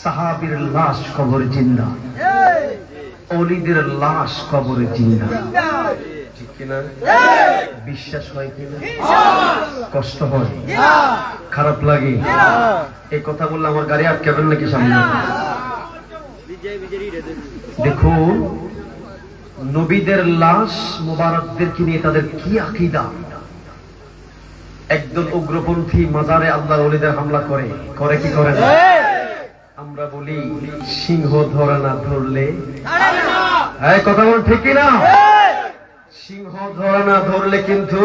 সাহাবীর লাশ কবরে জিন্দা, ওলিদের লাশ কবরে জিন্দা। ঠিক কিনা? বিশ্বাস হয় কিনা? কষ্ট হয়, খারাপ লাগে। এই কথা বললে আমার গাড়ি আটকাবেন নাকি সামনে? দেখুন নবীদের লাশ মুবারকদেরকে নিয়ে তাদের কি আকীদা। একদল উগ্রপন্থী মাজারে আল্লাহর ওলিদের হামলা করে কি করে না? আমরা বলি সিংহ ধরে না ধরলে, হ্যাঁ কথা বল ঠিক কিনা? সিংহ ধরে না ধরলে কিন্তু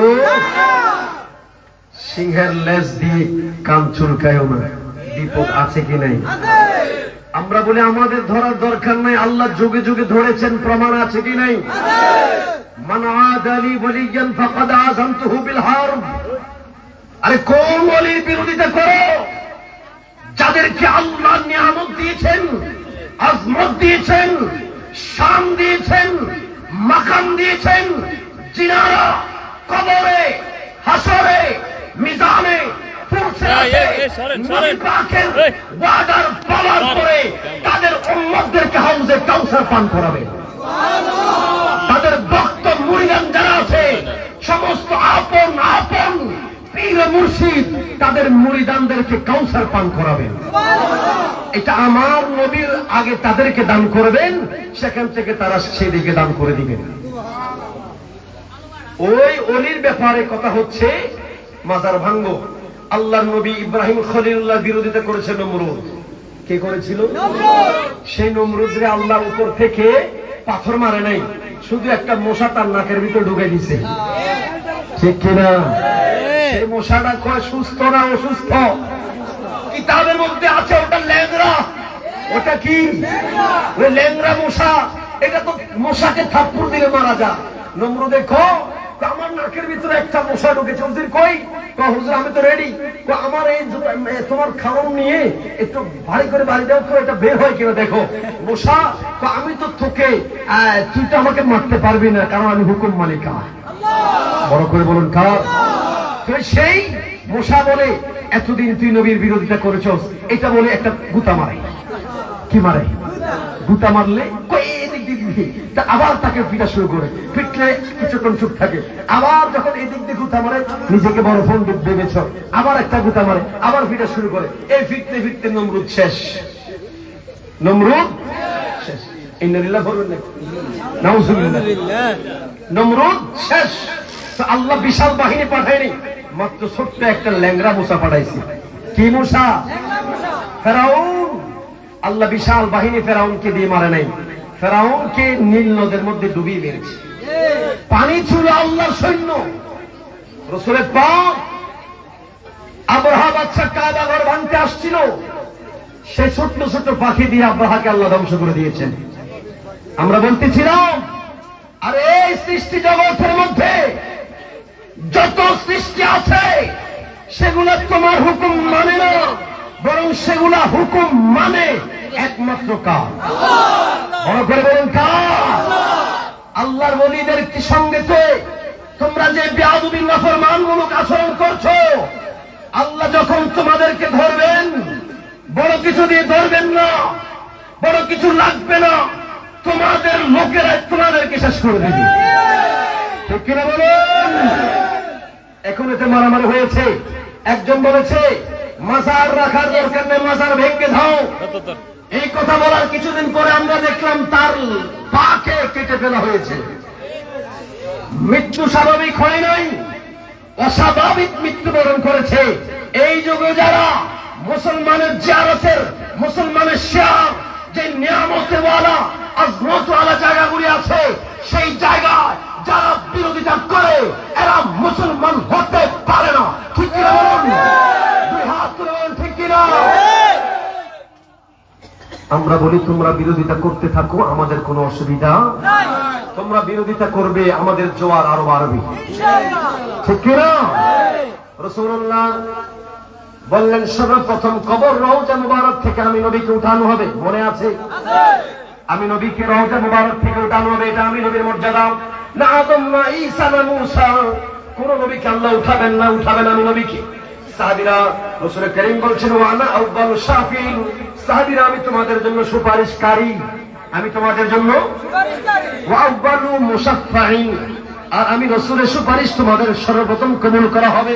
সিংহের লেজ দিয়ে কান চুলকায়ও না, বিপদ আছে কি নাই? আমরা বলি আমাদের ধরার দরকার নাই, আল্লাহ যুগে যুগে ধরেছেন, প্রমাণ আছে কি নাই? মান আদালি ওয়ালিয়ান ফাকাদ আযানতুহু বিল হারব। আরে কোন ওলির বিরোধিতা করো? যাদেরকে আল্লাহ নিয়ামত দিয়েছেন, আজমত দিয়েছেন, শান দিয়েছেন, মাকাম দিয়েছেন, জিনারা কবরে, হাসরে, মিজানে ওয়াদার পালন করে তাদের উম্মতদেরকে হাউজে কাউসার পান করাবে। তাদের ভক্ত মুরিদান যারা আছে, সমস্ত আপন আপন পীর মুর্শিদ তাদের মুরিদানদেরকে কাউসার পান করাবেন। এটা আমার নবীর আগে তাদেরকে দান করবেন, সেখান থেকে তারা সেদিকে দান করে দিবেন। ওই অলির ব্যাপারে কথা হচ্ছে মাজার ভাঙ্গ। আল্লাহর নবী ইব্রাহিম খলিলুল্লাহ বিরোধিতা করেছে নমরুদ। কে করেছিল? সেই নমরুদরে আল্লাহর উপর থেকে পাথর মারে নাই, শুধু একটা মশা তার নাকের ভিতর ঢুকে দিছে। ঠিক কিনা? সেই মশাটা কয় সুস্থ না অসুস্থ? কিতাবের মধ্যে আছে ওটা ল্যাংরা। ওটা কি? ওই ল্যাংরা মশা। এটা তো মশাকে থাপ্পড় দিলে মারা যায়। নমরুদ দেখো আমার নাকের ভিতরে একটা মশা ঢুকেছে। হুজুর কই? হুজুর আমি তো রেডি। আমার এই তোমার খাওয়ান নিয়ে একটু ভারী করে বাড়ি দাও তো, এটা বের হয় কিনা দেখো। মশা আমি তো তোকে, তুই তো আমাকে মারতে পারবি না, কারণ আমি হুকুম মালিকা। বড় করে বলুন কার? সেই মশা বলে এতদিন তুই নবীর বিরোধিতা করেছস, এটা বলে একটা গুতা মারে। কি মারে? গুতা মারলে আবার তাকে পিটা শুরু করে, পিটলে কিছুক্ষণ চুপ থাকে, আবার যখন এদিক দিয়ে গুতা মারে নিজেকে বড় ফোন ভেবেছ, আবার একটা গুতা মারে, আবার পিটা শুরু করে। এই ফিরতে ফিরতে নমরুদ শেষ। নমরুদ শেষ। ইন্নালিল্লাহ বলবেন না? নাউজুবিল্লাহ। নমরুদ শেষ। আল্লাহ বিশাল বাহিনী পাঠায়নি, মাত্র ছোট্ট একটা ল্যাংরা মশা পাঠাইছে। কি মশা? ফেরাউন। আল্লাহ বিশাল বাহিনী ফেরাউনকে দিয়ে মারে নাই, ফেরাউনকে নীল নদের মধ্যে ডুবিয়ে মেরেছে। পানি ছিল আল্লাহর সৈন্য। রাসূলের পাক আবরাহা বাদশা কাবা ঘর ভাঙতে আসছিল, সে ছোট্ট ছোট্ট পাখি দিয়ে আবরাহাকে আল্লাহ ধ্বংস করে দিয়েছেন। আমরা বলতেছিলাম আর এই সৃষ্টি জগতের মধ্যে যত সৃষ্টি আছে সেগুলা তোমার হুকুম মানে না, বরং সেগুলা হুকুম মানে একমাত্র কার? বড় করে বলুন কার? আল্লাহর ওলিদের সঙ্গে তোমরা যে বেয়াদবি নাফরমানমূলক আচরণ করছো, আল্লাহ যখন তোমাদেরকে ধরবেন, বড় কিছু দিয়ে ধরবেন না, বড় কিছু লাগবে না, তোমাদের লোকেরা তোমাদেরকে শেষ করে দেবে। ঠিক কিনা বলুন? এখন এতে মারামারি হয়েছে। একজন বলেছে মাজার রাখার দরকার নেই, মাজার ভেঙে দাও। এই কথা বলার কিছুদিন পরে আমরা দেখলাম তার পাকে কেটে ফেলা হয়েছে। মৃত্যু স্বাভাবিক হয় নাই, অস্বাভাবিক মৃত্যুবরণ করেছে। এই যুগে যারা মুসলমানের জিয়ারতের, মুসলমানের শিয়ার যে নিয়ামতওয়ালা আজমতওয়ালা জায়গাগুলি আছে, সেই জায়গায় যারা বিরোধিতা করে এরা মুসলমান হতে পারে না। ঠিক কিনা বলুন? দুই হাত তুলে বলুন ঠিক কিনা? আমরা বলি তোমরা বিরোধিতা করতে থাকো, আমাদের কোনো অসুবিধা নাই। তোমরা বিরোধিতা করবে, আমাদের জোয়ার আরো বাড়বে। ঠিক কিনা? রাসূলুল্লাহ বললেন সর্বপ্রথম কবর রওজা মুবারক থেকে আমি নবীকে উঠানো হবে। মনে আছে? আমি নবীকে রওজা মুবারক থেকে উঠানো হবে, এটা আমি নবীর মর্যাদা। না আদম না ঈসা না মূসা, কোন নবীকে আল্লাহ উঠাবেন না, উঠাবেন আমি নবীকে। সাহাবীরা, রাসূল করিম বলছেন ওয়ানা আউয়ালু শাফিঈন, সাহাবীরা আমি তোমাদের জন্য সুপারিশকারী, আমি তোমাদের জন্য ওয়া আউয়ালু মুশাফফাঈন, আর আমি রাসূলের সুপারিশ তোমাদের সর্বপ্রথম কবুল করা হবে।